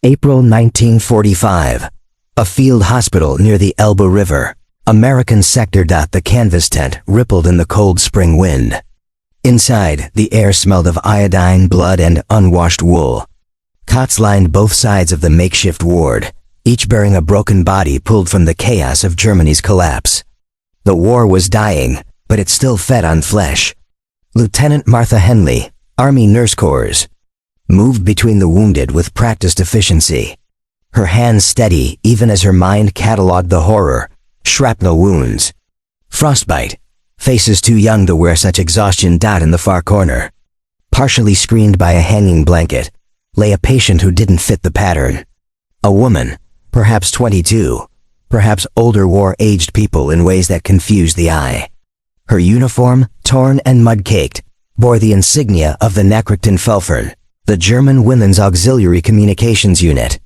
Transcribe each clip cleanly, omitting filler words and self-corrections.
April 1945. A field hospital near the Elbe River. American sector. The canvas tent rippled in the cold spring wind. Inside, the air smelled of iodine, blood, and unwashed wool. Cots lined both sides of the makeshift ward, each bearing a broken body pulled from the chaos of Germany's collapse. The war was dying, but it still fed on flesh. Lieutenant Martha Henley, Army Nurse Corps, moved between the wounded with practiced efficiency. Her hands steady even as her mind catalogued the horror. Shrapnel wounds. Frostbite. Faces too young to wear such exhaustion. In the far corner, partially screened by a hanging blanket, lay a patient who didn't fit the pattern. A woman, perhaps 22, perhaps older, war-aged people in ways that confused the eye. Her uniform, torn and mud-caked, bore the insignia of the Nachrichtenfeldfern, the German Women's Auxiliary Communications Unit.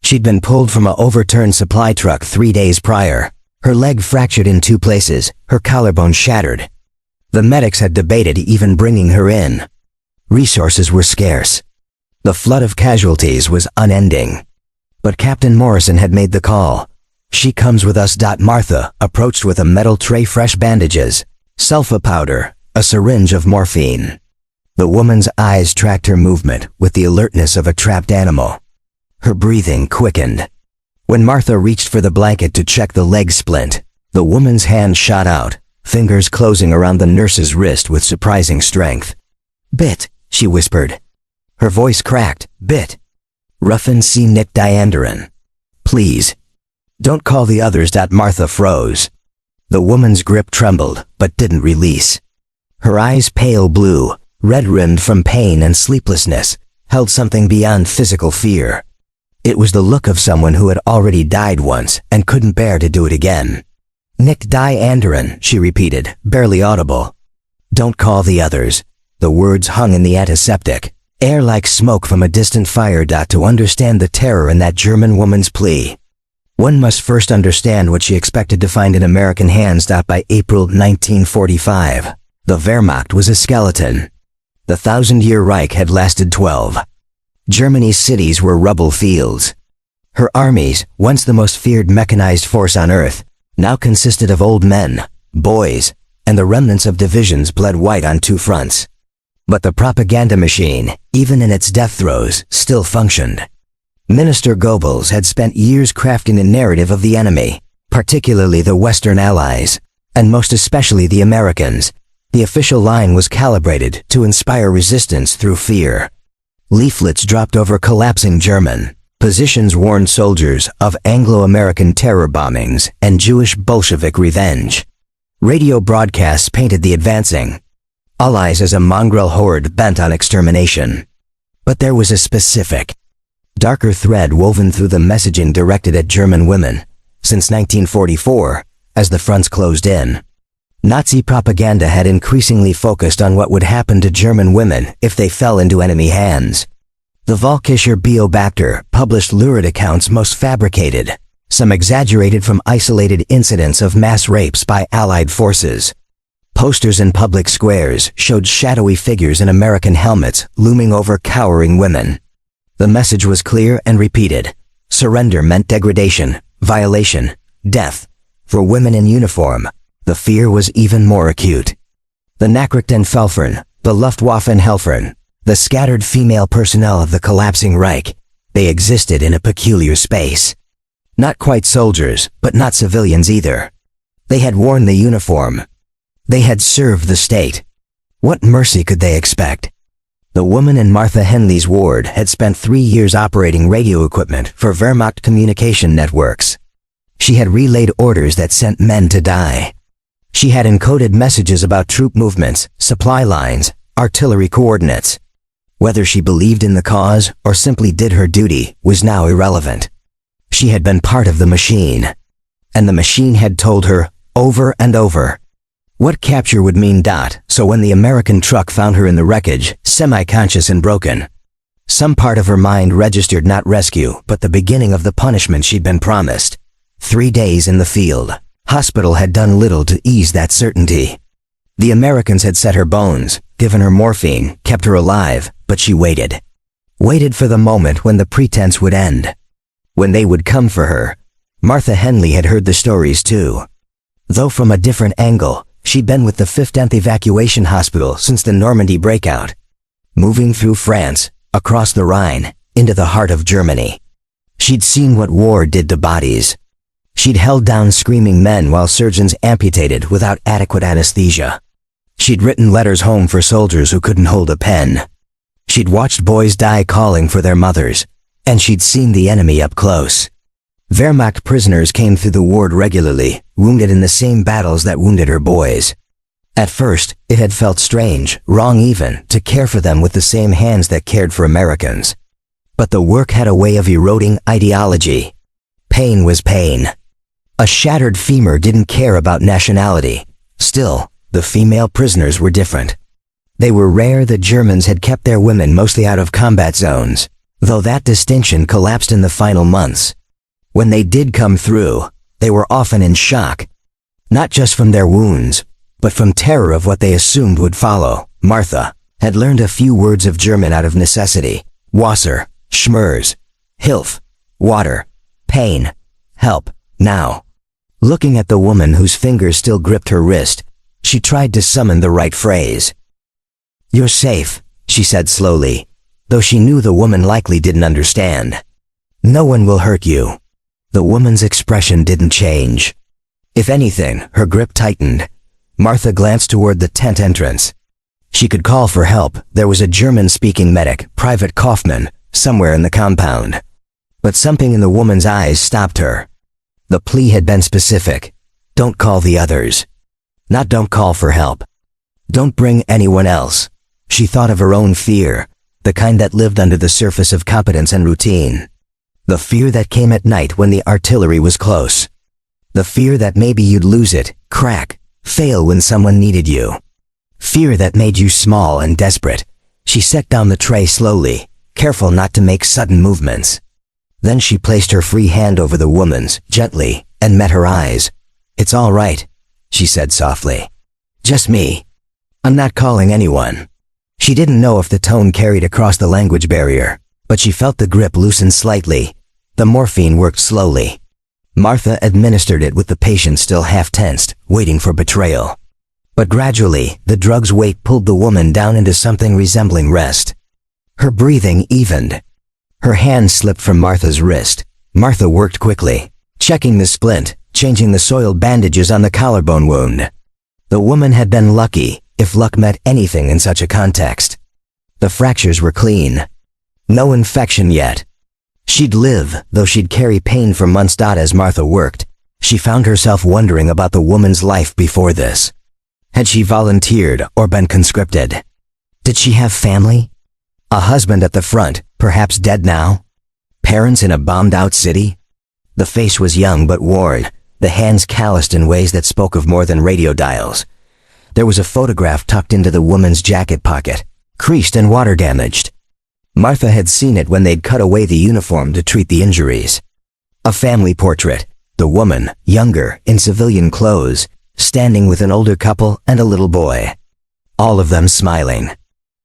She'd been pulled from an overturned supply truck 3 days prior, her leg fractured in 2 places, her collarbone shattered. The medics had debated even bringing her in. Resources were scarce. The flood of casualties was unending. But Captain Morrison had made the call. "She comes with us." Martha approached with a metal tray, fresh bandages, sulfa powder, a syringe of morphine. The woman's eyes tracked her movement with the alertness of a trapped animal. Her breathing quickened. When Martha reached for the blanket to check the leg splint, the woman's hand shot out, fingers closing around the nurse's wrist with surprising strength. "Bit," she whispered. Her voice cracked. "Bit. Ruffin C. Nick Diandarin. Please. Don't call the others." Martha froze. The woman's grip trembled, but didn't release. Her eyes, pale blue, red-rimmed from pain and sleeplessness, held something beyond physical fear. It was the look of someone who had already died once and couldn't bear to do it again. "Nick Diandarin," she repeated, barely audible. "Don't call the others." The words hung in the antiseptic, air like smoke from a distant fire. To understand the terror in that German woman's plea, one must first understand what she expected to find in American hands. By April 1945, the Wehrmacht was a skeleton. The 1,000-year Reich had lasted 12. Germany's cities were rubble fields. Her armies, once the most feared mechanized force on earth, now consisted of old men, boys, and the remnants of divisions bled white on 2 fronts. But the propaganda machine, even in its death throes, still functioned. Minister Goebbels had spent years crafting a narrative of the enemy, particularly the Western Allies, and most especially the Americans. The official line was calibrated to inspire resistance through fear. Leaflets dropped over collapsing German positions warned soldiers of Anglo-American terror bombings and Jewish Bolshevik revenge. Radio broadcasts painted the advancing Allies as a mongrel horde bent on extermination. But there was a specific, darker thread woven through the messaging directed at German women. Since 1944, as the fronts closed in, Nazi propaganda had increasingly focused on what would happen to German women if they fell into enemy hands. The Völkischer Beobachter published lurid accounts, most fabricated, some exaggerated, from isolated incidents of mass rapes by Allied forces. Posters in public squares showed shadowy figures in American helmets looming over cowering women. The message was clear and repeated. Surrender meant degradation, violation, death. For women in uniform, the fear was even more acute. The Nachrichtenfeldfern, the Luftwaffenhelfern, the scattered female personnel of the collapsing Reich, they existed in a peculiar space. Not quite soldiers, but not civilians either. They had worn the uniform. They had served the state. What mercy could they expect? The woman in Martha Henley's ward had spent 3 years operating radio equipment for Wehrmacht communication networks. She had relayed orders that sent men to die. She had encoded messages about troop movements, supply lines, artillery coordinates. Whether she believed in the cause or simply did her duty was now irrelevant. She had been part of the machine. And the machine had told her, over and over, what capture would mean. So when the American truck found her in the wreckage, semi-conscious and broken, some part of her mind registered not rescue, but the beginning of the punishment she'd been promised. 3 days in the field. Hospital had done little to ease that certainty. The Americans had set her bones, given her morphine, kept her alive, but she waited. waited for the moment when the pretense would end. When they would come for her. Martha Henley had heard the stories too. Though from a different angle, she'd been with the 5th Evacuation Hospital since the Normandy breakout. Moving through France, across the Rhine, into the heart of Germany. She'd seen what war did to bodies. She'd held down screaming men while surgeons amputated without adequate anesthesia. She'd written letters home for soldiers who couldn't hold a pen. She'd watched boys die calling for their mothers, and she'd seen the enemy up close. Wehrmacht prisoners came through the ward regularly, wounded in the same battles that wounded her boys. At first, it had felt strange, wrong even, to care for them with the same hands that cared for Americans. But the work had a way of eroding ideology. Pain was pain. A shattered femur didn't care about nationality. Still, the female prisoners were different. They were rare. The Germans had kept their women mostly out of combat zones, though that distinction collapsed in the final months. When they did come through, they were often in shock. Not just from their wounds, but from terror of what they assumed would follow. Martha had learned a few words of German out of necessity. Wasser, Schmerz, Hilf, water, pain, help, now. Looking at the woman whose fingers still gripped her wrist, she tried to summon the right phrase. "You're safe," she said slowly, though she knew the woman likely didn't understand. "No one will hurt you." The woman's expression didn't change. If anything, her grip tightened. Martha glanced toward the tent entrance. She could call for help. There was a German-speaking medic, Private Kaufman, somewhere in the compound. But something in the woman's eyes stopped her. The plea had been specific. Don't call the others. Not don't call for help. Don't bring anyone else. She thought of her own fear, the kind that lived under the surface of competence and routine. The fear that came at night when the artillery was close. The fear that maybe you'd lose it, crack, fail when someone needed you. Fear that made you small and desperate. She set down the tray slowly, careful not to make sudden movements. Then she placed her free hand over the woman's, gently, and met her eyes. "It's all right," she said softly. "Just me. I'm not calling anyone." She didn't know if the tone carried across the language barrier, but she felt the grip loosen slightly. The morphine worked slowly. Martha administered it with the patient still half-tensed, waiting for betrayal. But gradually, the drug's weight pulled the woman down into something resembling rest. Her breathing evened. Her hand slipped from Martha's wrist. Martha worked quickly, checking the splint, changing the soiled bandages on the collarbone wound. The woman had been lucky, if luck meant anything in such a context. The fractures were clean. No infection yet. She'd live, though she'd carry pain for months. As Martha worked, she found herself wondering about the woman's life before this. Had she volunteered or been conscripted? Did she have family? A husband at the front, perhaps dead now? Parents in a bombed-out city? The face was young but worn, the hands calloused in ways that spoke of more than radio dials. There was a photograph tucked into the woman's jacket pocket, creased and water-damaged. Martha had seen it when they'd cut away the uniform to treat the injuries. A family portrait, the woman, younger, in civilian clothes, standing with an older couple and a little boy. All of them smiling.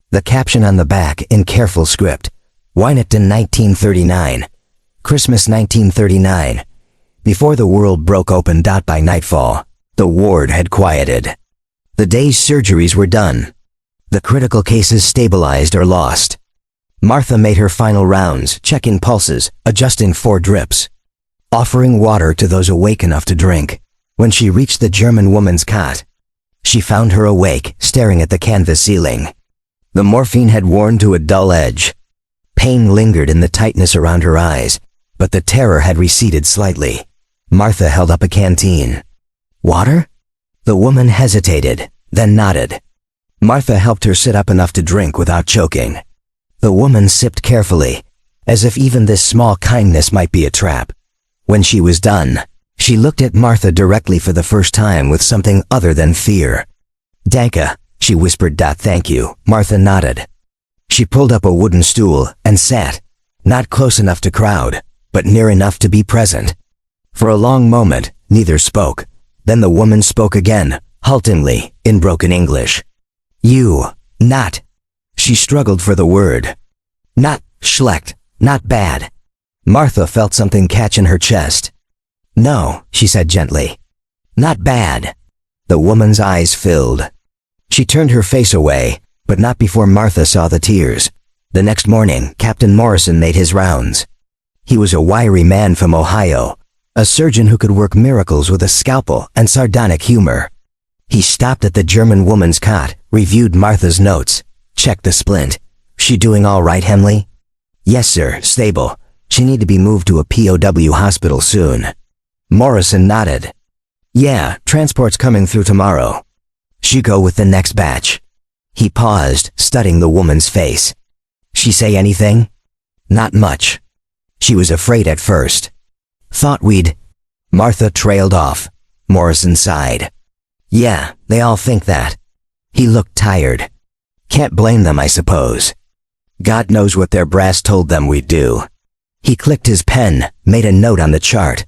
The caption on the back in careful script, Weihnachtsfest 1939, Christmas 1939. Before the world broke open. By nightfall, the ward had quieted. The day's surgeries were done. The critical cases stabilized or lost. Martha made her final rounds, checking pulses, adjusting 4 drips, offering water to those awake enough to drink. When she reached the German woman's cot, she found her awake, staring at the canvas ceiling. The morphine had worn to a dull edge. Pain lingered in the tightness around her eyes, but the terror had receded slightly. Martha held up a canteen. "Water?" The woman hesitated, then nodded. Martha helped her sit up enough to drink without choking. The woman sipped carefully, as if even this small kindness might be a trap. When she was done, she looked at Martha directly for the first time with something other than fear. "Danke," she whispered. "Thank you." Martha nodded. She pulled up a wooden stool and sat, not close enough to crowd, but near enough to be present. For a long moment, neither spoke. Then the woman spoke again, haltingly, in broken English. "You, not..." She struggled for the word. "Not Schlecht, not bad. Martha felt something catch in her chest. No, she said gently. Not bad. The woman's eyes filled. She turned her face away, but not before Martha saw the tears. The next morning, Captain Morrison made his rounds. He was a wiry man from Ohio, a surgeon who could work miracles with a scalpel and sardonic humor. He stopped at the German woman's cot, reviewed Martha's notes, checked the splint. She doing all right, Hemley? Yes, sir, stable. She need to be moved to a POW hospital soon. Morrison nodded. Yeah, transport's coming through tomorrow. She go with the next batch. He paused, studying the woman's face. She say anything? Not much. She was afraid at first. Thought we'd... Martha trailed off. Morrison sighed. Yeah, they all think that. He looked tired. Can't blame them, I suppose. God knows what their brass told them we'd do. He clicked his pen, made a note on the chart.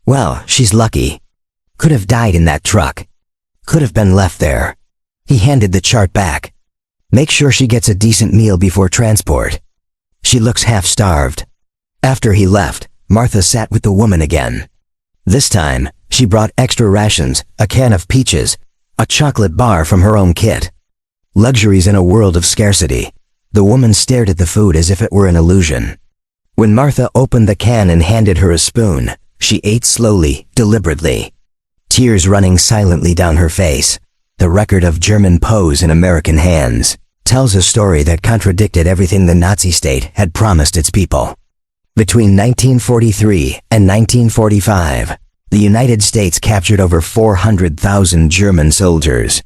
Well, she's lucky. Could have died in that truck. Could have been left there. He handed the chart back. Make sure she gets a decent meal before transport. She looks half-starved. After he left, Martha sat with the woman again. This time, she brought extra rations, a can of peaches, a chocolate bar from her own kit. Luxuries in a world of scarcity. The woman stared at the food as if it were an illusion. When Martha opened the can and handed her a spoon, she ate slowly, deliberately. Tears running silently down her face. The record of German POWs in American hands tells a story that contradicted everything the Nazi state had promised its people. Between 1943 and 1945, the United States captured over 400,000 German soldiers.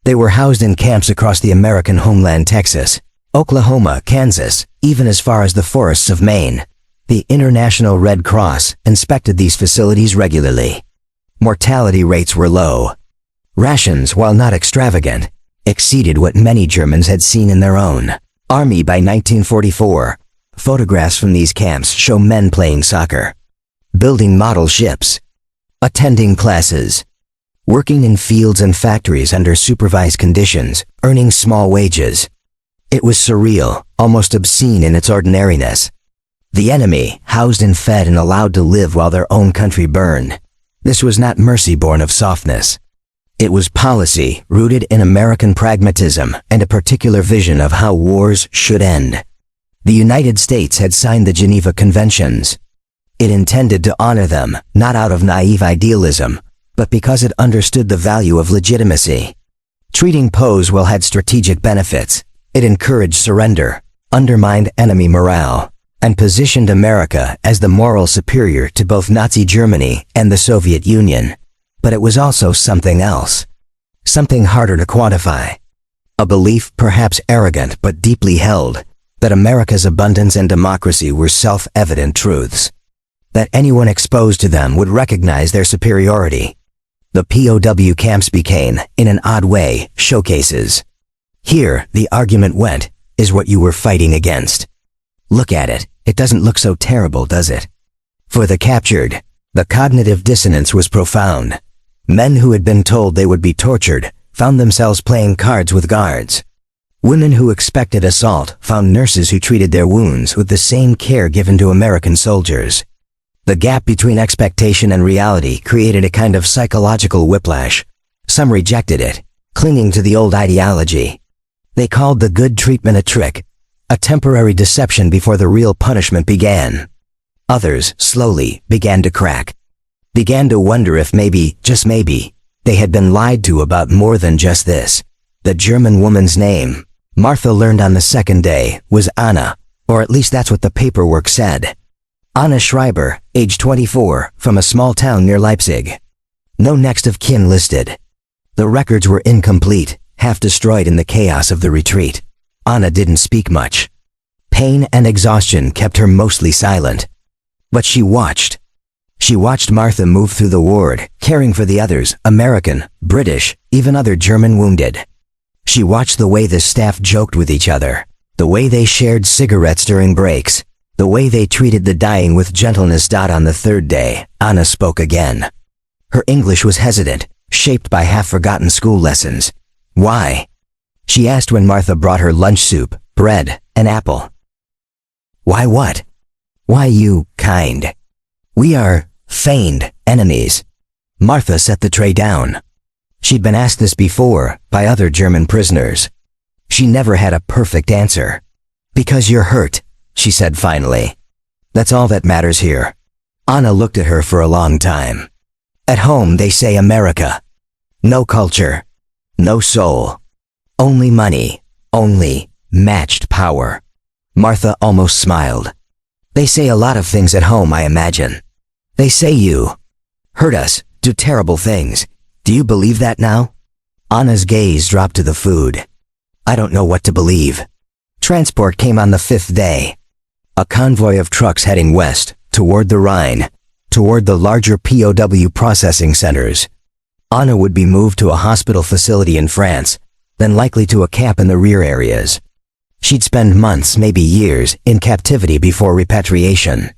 They were housed in camps across the American homeland, Texas, Oklahoma, Kansas, even as far as the forests of Maine. The International Red Cross inspected these facilities regularly. Mortality rates were low. Rations, while not extravagant, exceeded what many Germans had seen in their own army by 1944. Photographs from these camps show men playing soccer, building model ships, attending classes, working in fields and factories under supervised conditions, earning small wages. It was surreal, almost obscene in its ordinariness. The enemy, housed and fed and allowed to live while their own country burned. This was not mercy born of softness. It was policy rooted in American pragmatism and a particular vision of how wars should end. The United States had signed the Geneva Conventions. It intended to honor them, not out of naive idealism, but because it understood the value of legitimacy. Treating POWs well had strategic benefits. It encouraged surrender, undermined enemy morale, and positioned America as the moral superior to both Nazi Germany and the Soviet Union. But it was also something else. Something harder to quantify. A belief, perhaps arrogant but deeply held, that America's abundance and democracy were self-evident truths. That anyone exposed to them would recognize their superiority. The POW camps became, in an odd way, showcases. Here, the argument went, is what you were fighting against. Look at it, it doesn't look so terrible, does it? For the captured, the cognitive dissonance was profound. Men who had been told they would be tortured found themselves playing cards with guards. Women who expected assault found nurses who treated their wounds with the same care given to American soldiers. The gap between expectation and reality created a kind of psychological whiplash. Some rejected it, clinging to the old ideology. They called the good treatment a trick, a temporary deception before the real punishment began. Others, slowly, began to crack. Began to wonder if maybe, just maybe, they had been lied to about more than just this. The German woman's name, Martha learned on the second day, was Anna, or at least that's what the paperwork said. Anna Schreiber, age 24, from a small town near Leipzig. No next of kin listed. The records were incomplete, half destroyed in the chaos of the retreat. Anna didn't speak much. Pain and exhaustion kept her mostly silent. But she watched. She watched Martha move through the ward, caring for the others, American, British, even other German wounded. She watched the way the staff joked with each other, the way they shared cigarettes during breaks, the way they treated the dying with gentleness. On the third day, Anna spoke again. Her English was hesitant, shaped by half-forgotten school lessons. Why? She asked when Martha brought her lunch soup, bread, an apple. Why what? Why you, kind? We are feigned enemies. Martha set the tray down. She'd been asked this before by other German prisoners. She never had a perfect answer. Because you're hurt, she said finally. That's all that matters here. Anna looked at her for a long time. At home they say America. No culture. No soul. Only money. Only matched power. Martha almost smiled. They say a lot of things at home, I imagine. They say you hurt us, do terrible things. Do you believe that now? Anna's gaze dropped to the food. I don't know what to believe. Transport came on the 5th day. A convoy of trucks heading west, toward the Rhine, toward the larger POW processing centers. Anna would be moved to a hospital facility in France, then likely to a camp in the rear areas. She'd spend months, maybe years, in captivity before repatriation.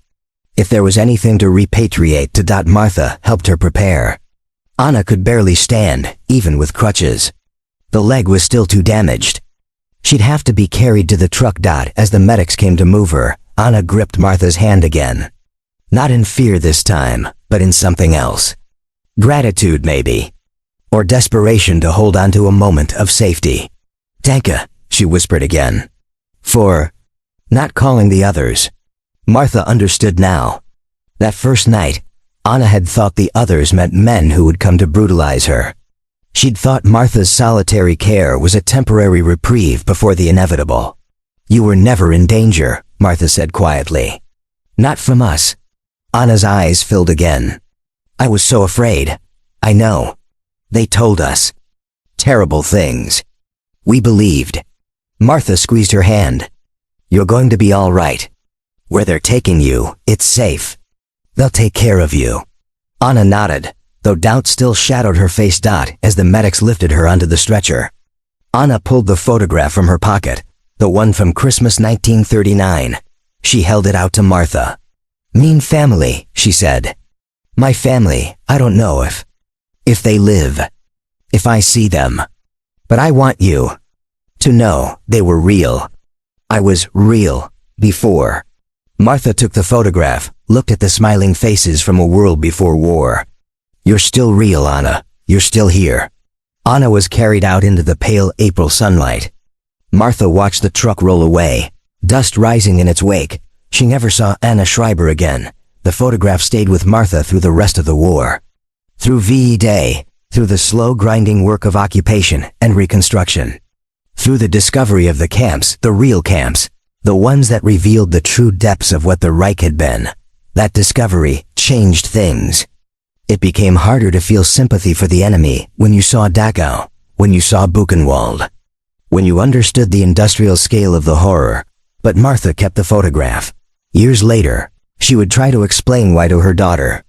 If there was anything to repatriate to, Martha helped her prepare. Anna could barely stand, even with crutches. The leg was still too damaged. She'd have to be carried to the truck. As the medics came to move her, Anna gripped Martha's hand again. Not in fear this time, but in something else. Gratitude, maybe. Or desperation to hold on to a moment of safety. Danke, she whispered again. For not calling the others. Martha understood now. That first night, Anna had thought the others meant men who would come to brutalize her. She'd thought Martha's solitary care was a temporary reprieve before the inevitable. You were never in danger, Martha said quietly. Not from us. Anna's eyes filled again. I was so afraid. I know. They told us terrible things. We believed. Martha squeezed her hand. You're going to be all right. Where they're taking you, it's safe. They'll take care of you. Anna nodded, though doubt still shadowed her face. As the medics lifted her onto the stretcher. Anna pulled the photograph from her pocket, the one from Christmas 1939. She held it out to Martha. Mean family, she said. My family, I don't know if they live, if I see them. But I want you to know they were real. I was real before. Martha took the photograph, looked at the smiling faces from a world before war. You're still real, Anna. You're still here. Anna was carried out into the pale April sunlight. Martha watched the truck roll away, dust rising in its wake. She never saw Anna Schreiber again. The photograph stayed with Martha through the rest of the war. Through VE Day, through the slow grinding work of occupation and reconstruction. Through the discovery of the camps, the real camps, the ones that revealed the true depths of what the Reich had been. That discovery changed things. It became harder to feel sympathy for the enemy when you saw Dachau, when you saw Buchenwald, when you understood the industrial scale of the horror. But Martha kept the photograph. Years later, she would try to explain why to her daughter.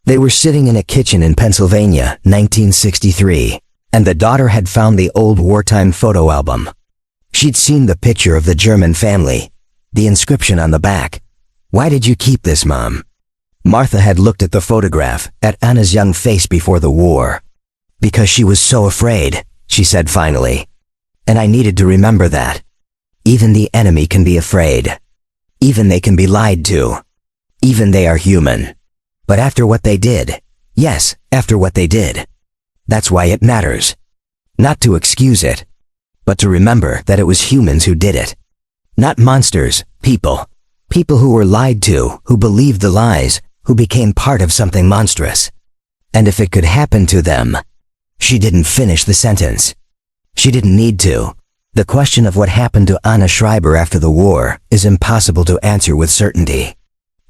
They were sitting in a kitchen in Pennsylvania, 1963, and the daughter had found the old wartime photo album. She'd seen the picture of the German family, the inscription on the back. Why did you keep this, Mom? Martha had looked at the photograph, at Anna's young face before the war. Because she was so afraid, she said finally. And I needed to remember that. Even the enemy can be afraid. Even they can be lied to. Even they are human. But after what they did, yes, after what they did. That's why it matters. Not to excuse it, but to remember that it was humans who did it. Not monsters, people. People who were lied to, who believed the lies, who became part of something monstrous. And if it could happen to them. She didn't finish the sentence. She didn't need to. The question of what happened to Anna Schreiber after the war is impossible to answer with certainty.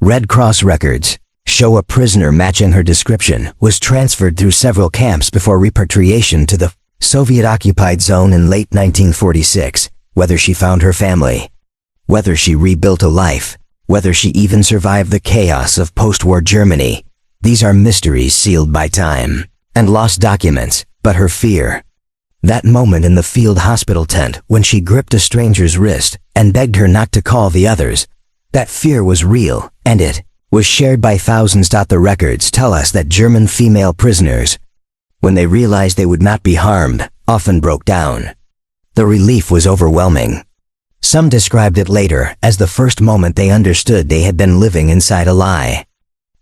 Red Cross records show a prisoner matching her description was transferred through several camps before repatriation to the Soviet-occupied zone in late 1946. Whether she found her family, whether she rebuilt a life, whether she even survived the chaos of post-war Germany, these are mysteries sealed by time and lost documents. But her fear, that moment in the field hospital tent when she gripped a stranger's wrist and begged her not to call the others, that fear was real, and it was shared by thousands. The records tell us that German female prisoners, when they realized they would not be harmed, often broke down. The relief was overwhelming. Some described it later as the first moment they understood they had been living inside a lie.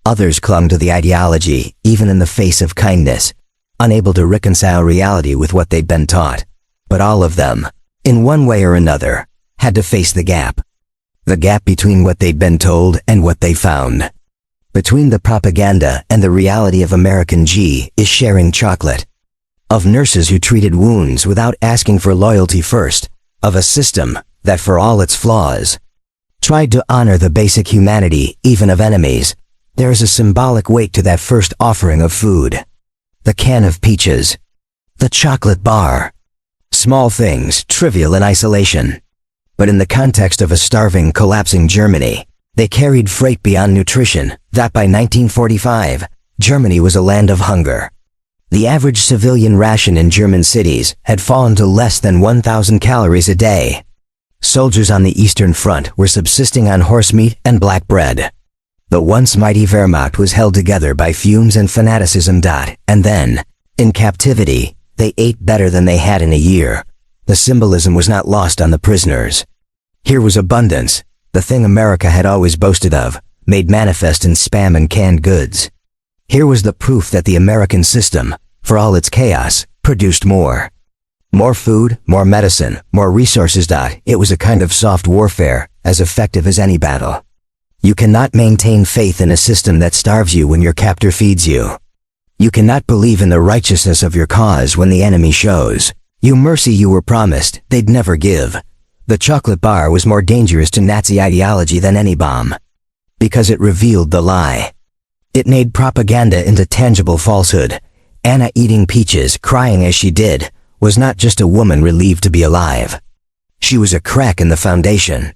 Others clung to the ideology, even in the face of kindness, unable to reconcile reality with what they'd been taught. But all of them, in one way or another, had to face the gap. The gap between what they'd been told and what they found. Between the propaganda and the reality of American G is sharing chocolate. Of nurses who treated wounds without asking for loyalty first. Of a system that, for all its flaws, tried to honor the basic humanity even of enemies. There is a symbolic weight to that first offering of food. The can of peaches. The chocolate bar. Small things, trivial in isolation. But in the context of a starving, collapsing Germany, they carried freight beyond nutrition, that by 1945, Germany was a land of hunger. The average civilian ration in German cities had fallen to less than 1,000 calories a day. Soldiers on the Eastern Front were subsisting on horse meat and black bread. The once mighty Wehrmacht was held together by fumes and fanaticism. And then, in captivity, they ate better than they had in a year. The symbolism was not lost on the prisoners. Here was abundance, the thing America had always boasted of, made manifest in spam and canned goods. Here was the proof that the American system, for all its chaos, produced more. More food, more medicine, more resources. It was a kind of soft warfare, as effective as any battle. You cannot maintain faith in a system that starves you when your captor feeds you. You cannot believe in the righteousness of your cause when the enemy shows you mercy you were promised they'd never give. The chocolate bar was more dangerous to Nazi ideology than any bomb. Because it revealed the lie. It made propaganda into tangible falsehood. Anna, eating peaches, crying as she did, was not just a woman relieved to be alive. She was a crack in the foundation.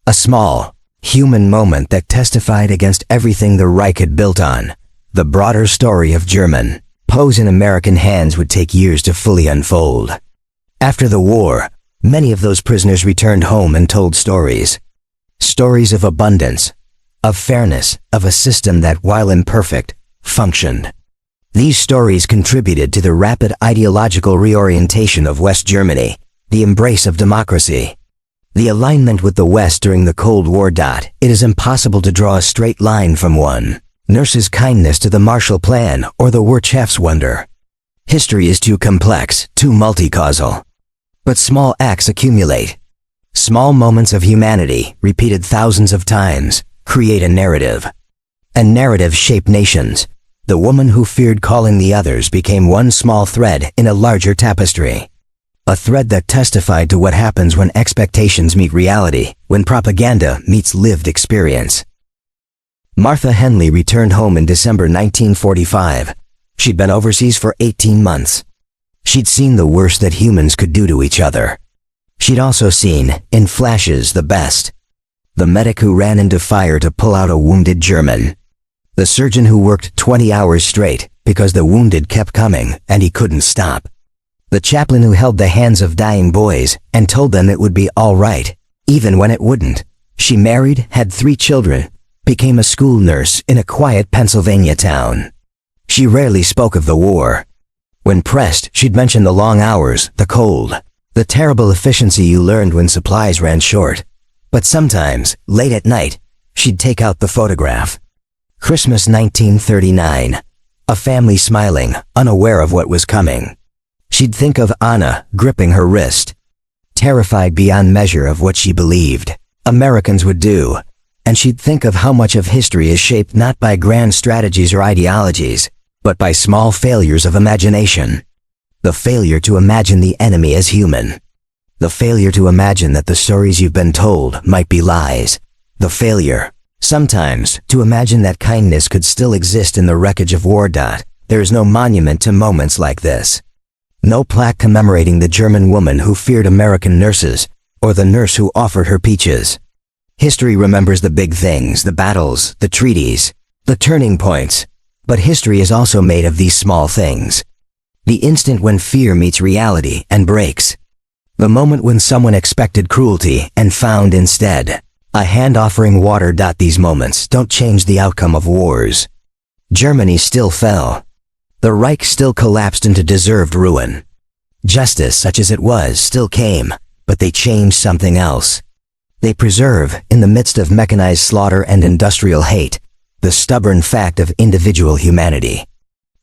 A small, human moment that testified against everything the Reich had built on. The broader story of German POWs in American hands would take years to fully unfold. After the war, many of those prisoners returned home and told stories. Stories of abundance, of fairness, of a system that, while imperfect, functioned. These stories contributed to the rapid ideological reorientation of West Germany, the embrace of democracy. The alignment with the West during the Cold War. It is impossible to draw a straight line from one nurse's kindness to the Marshall Plan or the Wirtschaftswunder wonder. History is too complex, too multi-causal. But small acts accumulate. Small moments of humanity, repeated thousands of times, create a narrative. And narratives shape nations. The woman who feared calling the others became one small thread in a larger tapestry. A thread that testified to what happens when expectations meet reality, when propaganda meets lived experience. Martha Henley returned home in December 1945. She'd been overseas for 18 months. She'd seen the worst that humans could do to each other. She'd also seen, in flashes, the best. The medic who ran into fire to pull out a wounded German. The surgeon who worked 20 hours straight because the wounded kept coming and he couldn't stop. The chaplain who held the hands of dying boys and told them it would be all right, even when it wouldn't. She married, had 3 children, became a school nurse in a quiet Pennsylvania town. She rarely spoke of the war. When pressed, she'd mention the long hours, the cold, the terrible efficiency you learned when supplies ran short. But sometimes, late at night, she'd take out the photograph. Christmas 1939. A family smiling, unaware of what was coming. She'd think of Anna, gripping her wrist. Terrified beyond measure of what she believed Americans would do. And she'd think of how much of history is shaped not by grand strategies or ideologies, but by small failures of imagination. The failure to imagine the enemy as human. The failure to imagine that the stories you've been told might be lies. The failure, sometimes, to imagine that kindness could still exist in the wreckage of war. There is no monument to moments like this. No plaque commemorating the German woman who feared American nurses, or the nurse who offered her peaches. History remembers the big things, the battles, the treaties, the turning points. But history is also made of these small things. The instant when fear meets reality and breaks. The moment when someone expected cruelty and found instead a hand offering water. These moments don't change the outcome of wars. Germany still fell. The Reich still collapsed into deserved ruin. Justice, such as it was, still came, but they changed something else. They preserve, in the midst of mechanized slaughter and industrial hate, the stubborn fact of individual humanity.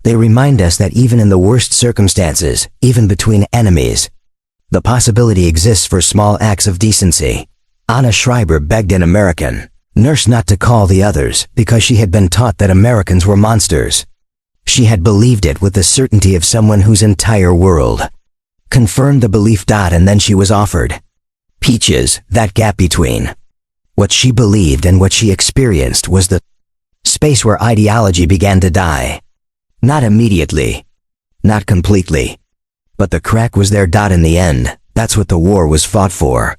They remind us that even in the worst circumstances, even between enemies, the possibility exists for small acts of decency. Anna Schreiber begged an American nurse not to call the others because she had been taught that Americans were monsters. She had believed it with the certainty of someone whose entire world confirmed the belief. And then she was offered peaches. That gap between what she believed and what she experienced was the space where ideology began to die. Not immediately, not completely, but the crack was there. In the end, that's what the war was fought for.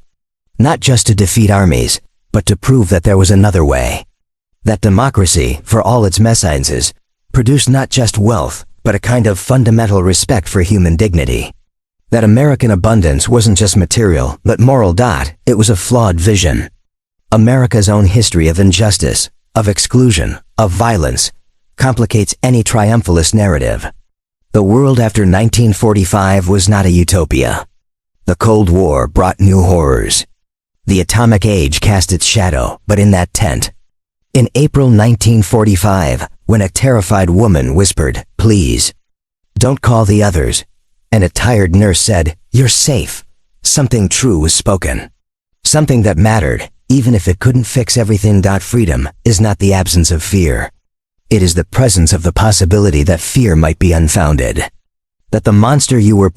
Not just to defeat armies, but to prove that there was another way. That democracy, for all its mésalliances, produced not just wealth, but a kind of fundamental respect for human dignity. That American abundance wasn't just material, but moral. It was a flawed vision. America's own history of injustice, of exclusion, of violence, complicates any triumphalist narrative. The world after 1945 was not a utopia. The Cold War brought new horrors. The atomic age cast its shadow, but in that tent. In April 1945, when a terrified woman whispered, "Please, don't call the others," and a tired nurse said, "You're safe," something true was spoken. Something that mattered, even if it couldn't fix everything. Freedom is not the absence of fear. It is the presence of the possibility that fear might be unfounded. That the monster you were